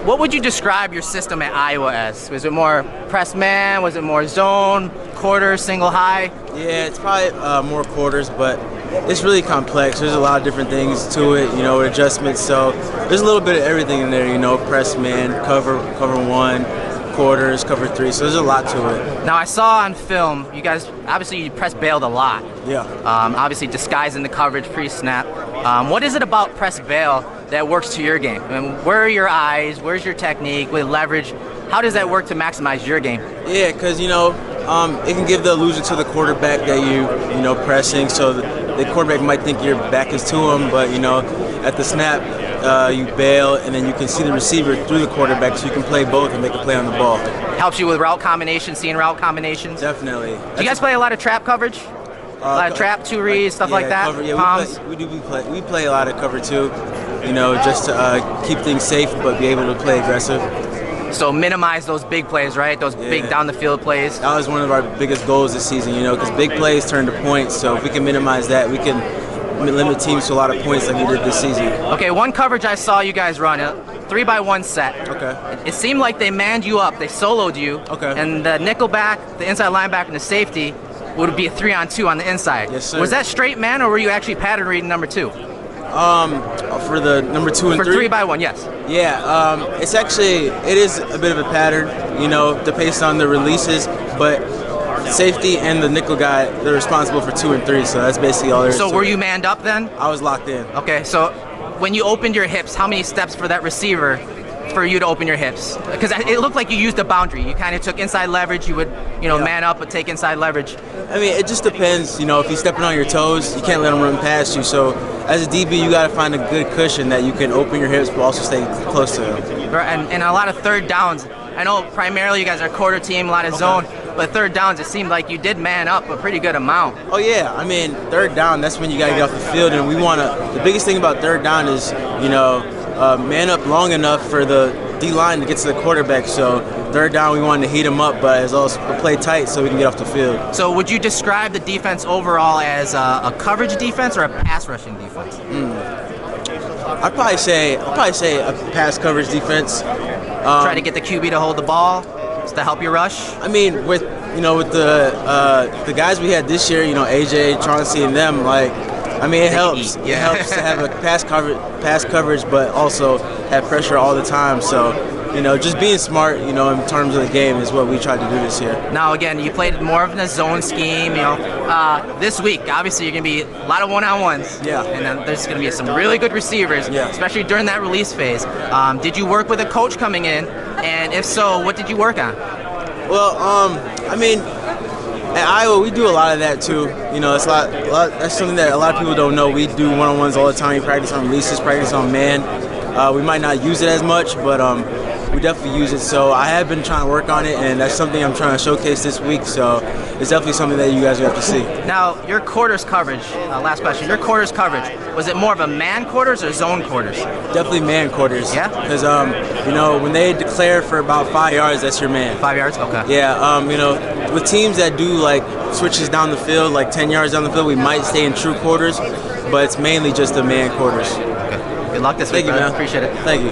what would you describe your system at Iowa as? Was it more press man? Was it more zone, quarter, single high? Yeah, it's probably more quarters, but it's really complex. There's a lot of different things to it, adjustments. So there's a little bit of everything in there, press man, cover one, quarters, cover three. So there's a lot to it. Now I saw on film, you guys, obviously you press bailed a lot. Yeah. Obviously disguising the coverage pre-snap. What is it about press bail that works to your game? I mean, where are your eyes? Where's your technique with leverage? How does that work to maximize your game? Yeah, because it can give the illusion to the quarterback that you pressing, so the quarterback might think your back is to him, but at the snap you bail, and then you can see the receiver through the quarterback, so you can play both and make a play on the ball. Helps you with route combinations, seeing route combinations. Definitely. Do you guys play a lot of trap coverage? A lot of trap, two reads, stuff like that. Cover, yeah, we play a lot of cover too, just to keep things safe, but be able to play aggressive. So minimize those big plays, right? Those big down the field plays. That was one of our biggest goals this season, because big plays turn to points. So if we can minimize that, we can limit teams to a lot of points like we did this season. Okay, one coverage I saw you guys run, a 3-by-1 set. Okay. It seemed like they manned you up, they soloed you. Okay. And the nickelback, the inside linebacker, and the safety would be a 3-on-2 on the inside. Yes, sir. Was that straight man, or were you actually pattern reading number 2? For the number 2 and 3? For 3-by-1, yes. Yeah, it is a bit of a pattern, based on the releases, but safety and the nickel guy, they're responsible for 2 and 3, so that's basically all there is. So were you manned up then? I was locked in. Okay, so when you opened your hips, how many steps for that receiver for you to open your hips? Because it looked like you used a boundary. You kind of took inside leverage. You would, man up but take inside leverage. I mean, it just depends. If he's stepping on your toes, you can't let him run past you. So as a DB, you got to find a good cushion that you can open your hips but also stay close to him. Right, and a lot of third downs. I know primarily you guys are a quarter team, a lot of zone, but third downs, it seemed like you did man up a pretty good amount. Oh yeah, I mean, third down, that's when you got to get off the field, and the biggest thing about third down is, man up long enough for the D-line to get to the quarterback. So third down, we wanted to heat him up, but as also play tight so we can get off the field. So would you describe the defense overall as a coverage defense or a pass rushing defense? I'd probably say a pass coverage defense. Try to get the QB to hold the ball just to help you rush. I mean, with the guys we had this year, AJ, Chauncey, and them, it helps. It helps to have a pass coverage, but also have pressure all the time. So, just being smart, in terms of the game is what we tried to do this year. Now, again, you played more of a zone scheme. This week, obviously, you're going to be a lot of one-on-ones. Yeah. And then there's going to be some really good receivers, especially during that release phase. Did you work with a coach coming in? And if so, what did you work on? Well, at Iowa, we do a lot of that too. It's a lot. That's something that a lot of people don't know. We do one-on-ones all the time. We practice on releases, practice on man. We might not use it as much, but we definitely use it. So I have been trying to work on it, and that's something I'm trying to showcase this week. So it's definitely something that you guys will have to see. Now, your quarters coverage, last question, your quarters coverage, was it more of a man quarters or zone quarters? Definitely man quarters. Yeah? Because, when they declare for about 5 yards, that's your man. 5 yards? Okay. Yeah, with teams that do, switches down the field, 10 yards down the field, we might stay in true quarters, but it's mainly just the man quarters. Okay. Good luck this week, Thank you, man. Appreciate it. Thank you.